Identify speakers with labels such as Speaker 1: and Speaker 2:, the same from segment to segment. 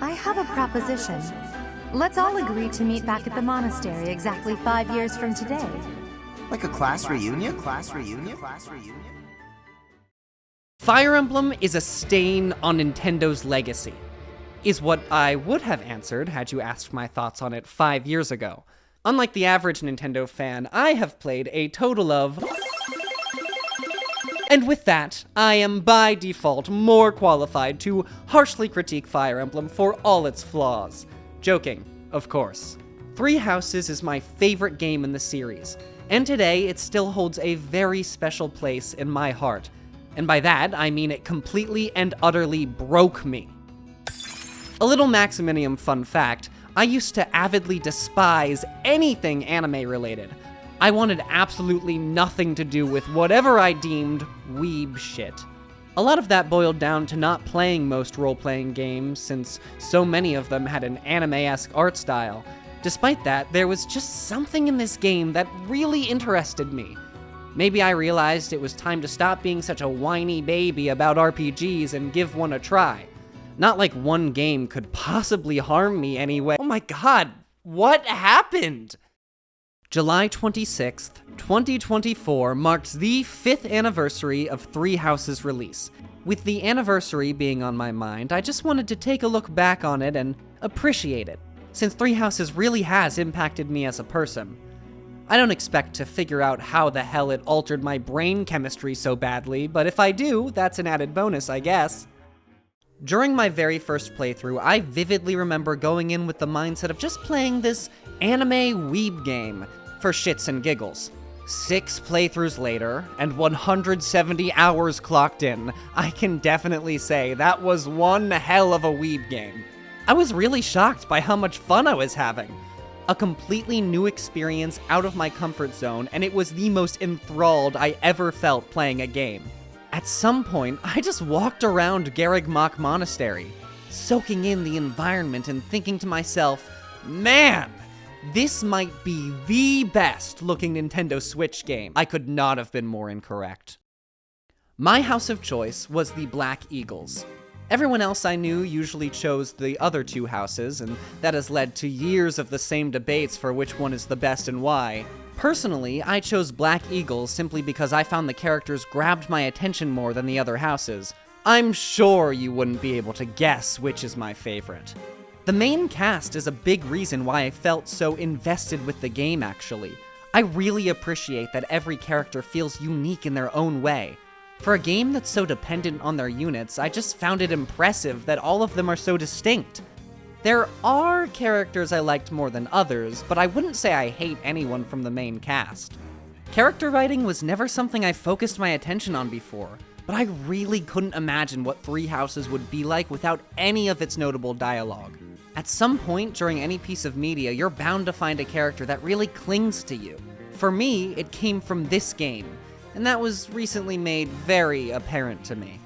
Speaker 1: I have a proposition. Let's all agree to meet back at the monastery exactly 5 years from today.
Speaker 2: Like a class reunion?
Speaker 3: Fire Emblem is a stain on Nintendo's legacy, is what I would have answered had you asked my thoughts on it 5 years ago. Unlike the average Nintendo fan, I have played a total of... And with that, I am by default more qualified to harshly critique Fire Emblem for all its flaws. Joking, of course. Three Houses is my favorite game in the series, and today it still holds a very special place in my heart. And by that, I mean it completely and utterly broke me. A little Maximinium fun fact, I used to avidly despise anything anime-related. I wanted absolutely nothing to do with whatever I deemed weeb shit. A lot of that boiled down to not playing most role-playing games, since so many of them had an anime-esque art style. Despite that, there was just something in this game that really interested me. Maybe I realized it was time to stop being such a whiny baby about RPGs and give one a try. Not like one game could possibly harm me anyway. Oh my god, what happened? July 26th, 2024 marks the 5th anniversary of Three Houses' release. With the anniversary being on my mind, I just wanted to take a look back on it and appreciate it, since Three Houses really has impacted me as a person. I don't expect to figure out how the hell it altered my brain chemistry so badly, but if I do, that's an added bonus, I guess. During my very first playthrough, I vividly remember going in with the mindset of just playing this anime weeb game for shits and giggles. 6 playthroughs later, and 170 hours clocked in, I can definitely say that was one hell of a weeb game. I was really shocked by how much fun I was having. A completely new experience out of my comfort zone, and it was the most enthralled I ever felt playing a game. At some point, I just walked around Garrigmach Monastery, soaking in the environment and thinking to myself, man, this might be the best looking Nintendo Switch game. I could not have been more incorrect. My house of choice was the Black Eagles. Everyone else I knew usually chose the other two houses, and that has led to years of the same debates for which one is the best and why. Personally, I chose Black Eagles simply because I found the characters grabbed my attention more than the other houses. I'm sure you wouldn't be able to guess which is my favorite. The main cast is a big reason why I felt so invested with the game, actually. I really appreciate that every character feels unique in their own way. For a game that's so dependent on their units, I just found it impressive that all of them are so distinct. There are characters I liked more than others, but I wouldn't say I hate anyone from the main cast. Character writing was never something I focused my attention on before, but I really couldn't imagine what Three Houses would be like without any of its notable dialogue. At some point during any piece of media, you're bound to find a character that really clings to you. For me, it came from this game, and that was recently made very apparent to me.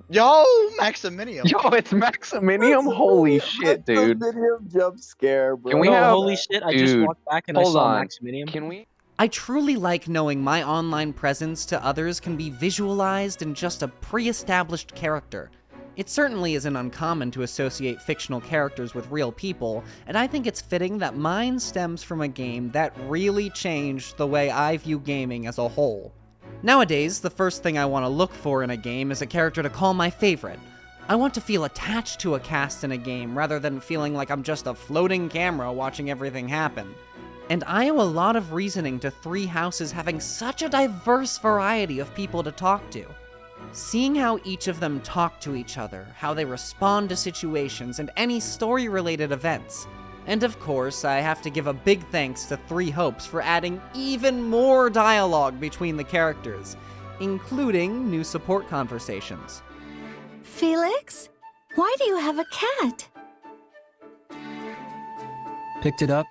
Speaker 4: Yo, Maximinium.
Speaker 5: Yo, it's Maximinium? Holy shit, dude.
Speaker 6: Maximinium jump scare, bro.
Speaker 5: Can we
Speaker 7: Oh,
Speaker 5: have...
Speaker 7: holy shit, I just
Speaker 5: Dude,
Speaker 7: walked back and I
Speaker 5: hold
Speaker 7: saw
Speaker 5: on.
Speaker 7: Maximinium.
Speaker 5: Can we...
Speaker 3: I truly like knowing my online presence to others can be visualized in just a pre-established character. It certainly isn't uncommon to associate fictional characters with real people, and I think it's fitting that mine stems from a game that really changed the way I view gaming as a whole. Nowadays, the first thing I want to look for in a game is a character to call my favorite. I want to feel attached to a cast in a game rather than feeling like I'm just a floating camera watching everything happen. And I owe a lot of reasoning to Three Houses having such a diverse variety of people to talk to. Seeing how each of them talk to each other, how they respond to situations, and any story-related events. And of course, I have to give a big thanks to Three Hopes for adding even more dialogue between the characters, including new support conversations.
Speaker 1: Felix? Why do you have a cat?
Speaker 7: Picked it up.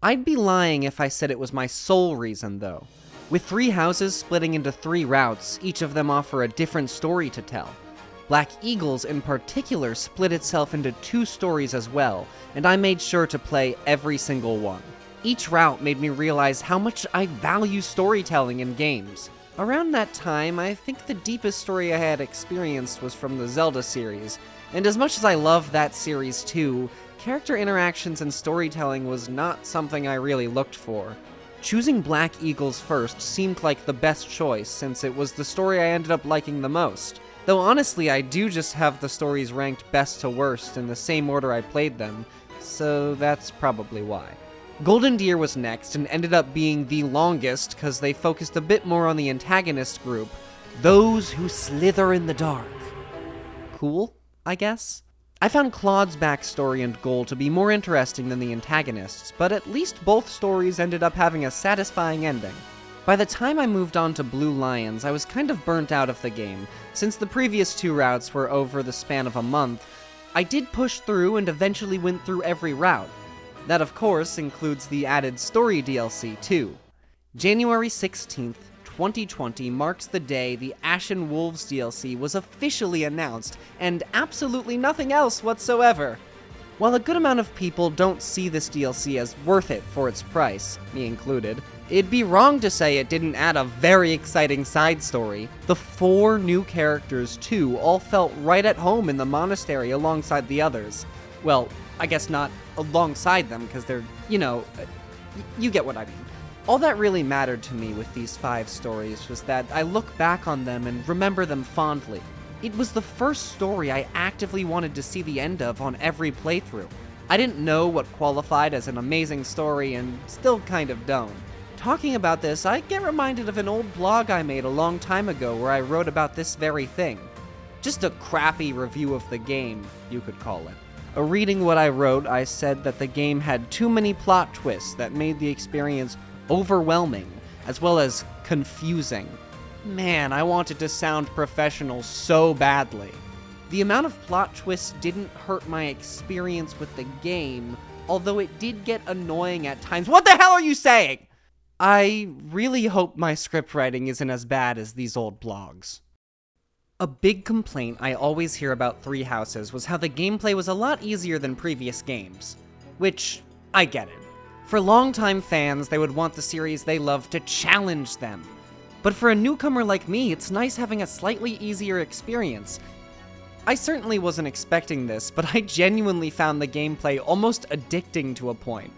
Speaker 3: I'd be lying if I said it was my sole reason, though. With Three Houses splitting into 3 routes, each of them offer a different story to tell. Black Eagles in particular split itself into 2 stories as well, and I made sure to play every single one. Each route made me realize how much I value storytelling in games. Around that time, I think the deepest story I had experienced was from the Zelda series, And as much as I love that series too, character interactions and storytelling was not something I really looked for. Choosing Black Eagles first seemed like the best choice since it was the story I ended up liking the most. Though honestly, I do just have the stories ranked best to worst in the same order I played them, so that's probably why. Golden Deer was next and ended up being the longest because they focused a bit more on the antagonist group, those who slither in the dark. Cool, I guess? I found Claude's backstory and goal to be more interesting than the antagonists, but at least both stories ended up having a satisfying ending. By the time I moved on to Blue Lions, I was kind of burnt out of the game. Since the previous 2 routes were over the span of a month, I did push through and eventually went through every route. That, of course, includes the added story DLC, too. January 16th, 2020 marks the day the Ashen Wolves DLC was officially announced, and absolutely nothing else whatsoever. While a good amount of people don't see this DLC as worth it for its price, me included, it'd be wrong to say it didn't add a very exciting side story. The 4 new characters, too, all felt right at home in the monastery alongside the others. Well, I guess not alongside them, because they're, you get what I mean. All that really mattered to me with these 5 stories was that I look back on them and remember them fondly. It was the first story I actively wanted to see the end of on every playthrough. I didn't know what qualified as an amazing story and still kind of don't. Talking about this, I get reminded of an old blog I made a long time ago where I wrote about this very thing. Just a crappy review of the game, you could call it. Reading what I wrote, I said that the game had too many plot twists that made the experience overwhelming, as well as confusing. Man, I wanted to sound professional so badly. The amount of plot twists didn't hurt my experience with the game, although it did get annoying at times. What the hell are you saying? I really hope my script writing isn't as bad as these old blogs. A big complaint I always hear about Three Houses was how the gameplay was a lot easier than previous games. Which, I get it. For longtime fans, they would want the series they love to challenge them. But for a newcomer like me, it's nice having a slightly easier experience. I certainly wasn't expecting this, but I genuinely found the gameplay almost addicting to a point.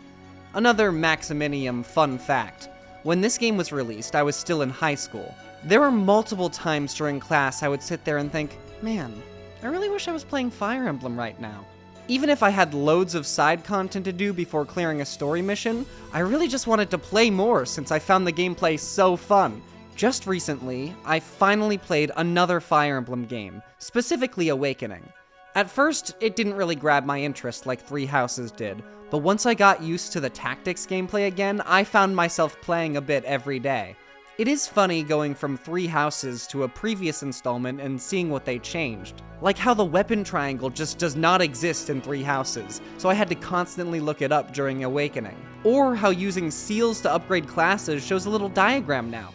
Speaker 3: Another Maximinium fun fact. When this game was released, I was still in high school. There were multiple times during class I would sit there and think, man, I really wish I was playing Fire Emblem right now. Even if I had loads of side content to do before clearing a story mission, I really just wanted to play more since I found the gameplay so fun. Just recently, I finally played another Fire Emblem game, specifically Awakening. At first, it didn't really grab my interest like Three Houses did, but once I got used to the tactics gameplay again, I found myself playing a bit every day. It is funny going from Three Houses to a previous installment and seeing what they changed. Like how the weapon triangle just does not exist in Three Houses, so I had to constantly look it up during Awakening. Or how using seals to upgrade classes shows a little diagram now.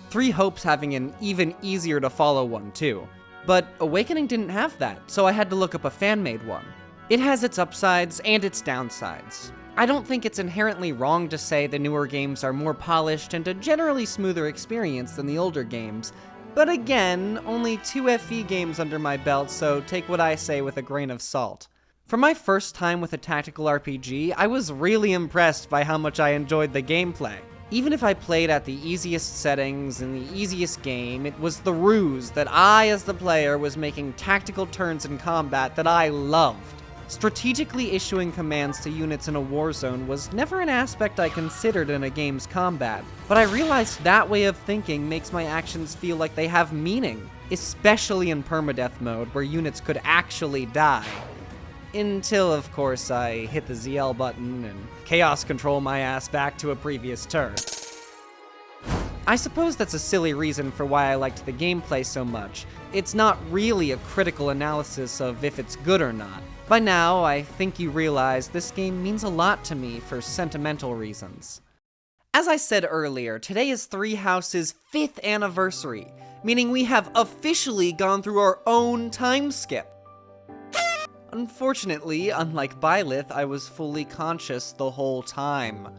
Speaker 3: Three Hopes having an even easier to follow one too. But Awakening didn't have that, so I had to look up a fan-made one. It has its upsides and its downsides. I don't think it's inherently wrong to say the newer games are more polished and a generally smoother experience than the older games, but again, only 2 FE games under my belt, so take what I say with a grain of salt. For my first time with a tactical RPG, I was really impressed by how much I enjoyed the gameplay. Even if I played at the easiest settings in the easiest game, it was the ruse that I, as the player, was making tactical turns in combat that I loved. Strategically issuing commands to units in a war zone was never an aspect I considered in a game's combat, but I realized that way of thinking makes my actions feel like they have meaning, especially in permadeath mode where units could actually die. Until, of course, I hit the ZL button and chaos control my ass back to a previous turn. I suppose that's a silly reason for why I liked the gameplay so much. It's not really a critical analysis of if it's good or not. By now, I think you realize this game means a lot to me for sentimental reasons. As I said earlier, today is Three Houses' 5th anniversary, meaning we have officially gone through our own time skip. Unfortunately, unlike Byleth, I was fully conscious the whole time.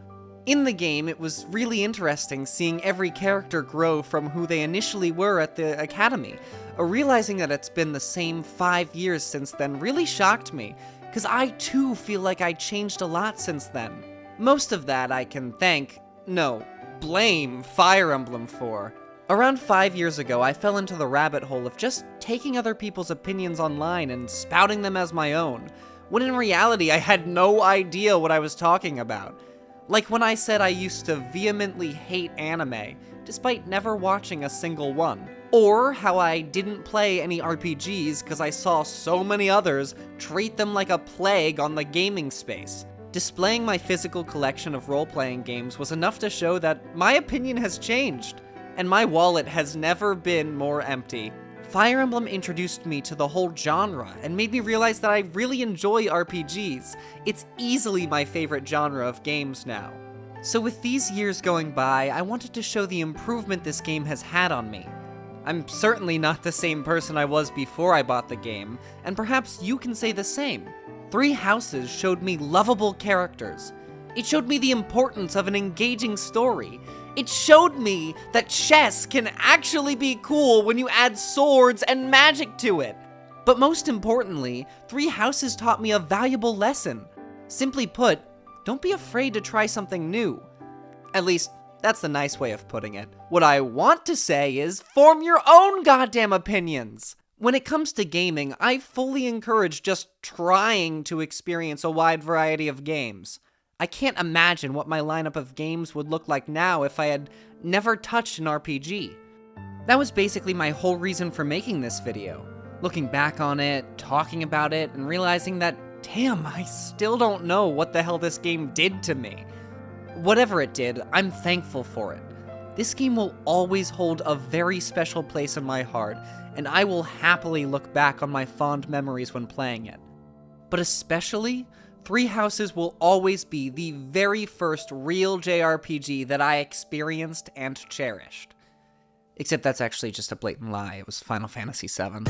Speaker 3: In the game, it was really interesting seeing every character grow from who they initially were at the academy. Realizing that it's been the same 5 years since then really shocked me, because I too feel like I changed a lot since then. Most of that I can blame Fire Emblem for. Around 5 years ago, I fell into the rabbit hole of just taking other people's opinions online and spouting them as my own, when in reality I had no idea what I was talking about. Like when I said I used to vehemently hate anime, despite never watching a single one. Or how I didn't play any RPGs because I saw so many others treat them like a plague on the gaming space. Displaying my physical collection of role-playing games was enough to show that my opinion has changed, and my wallet has never been more empty. Fire Emblem introduced me to the whole genre and made me realize that I really enjoy RPGs. It's easily my favorite genre of games now. So with these years going by, I wanted to show the improvement this game has had on me. I'm certainly not the same person I was before I bought the game, and perhaps you can say the same. Three Houses showed me lovable characters. It showed me the importance of an engaging story. It showed me that chess can actually be cool when you add swords and magic to it. But most importantly, Three Houses taught me a valuable lesson. Simply put, don't be afraid to try something new. At least, that's the nice way of putting it. What I want to say is, form your own goddamn opinions! When it comes to gaming, I fully encourage just trying to experience a wide variety of games. I can't imagine what my lineup of games would look like now if I had never touched an RPG. That was basically my whole reason for making this video. Looking back on it, talking about it, and realizing that, damn, I still don't know what the hell this game did to me. Whatever it did, I'm thankful for it. This game will always hold a very special place in my heart, and I will happily look back on my fond memories when playing it. But especially, Three Houses will always be the very first real JRPG that I experienced and cherished. Except that's actually just a blatant lie. It was Final Fantasy VII.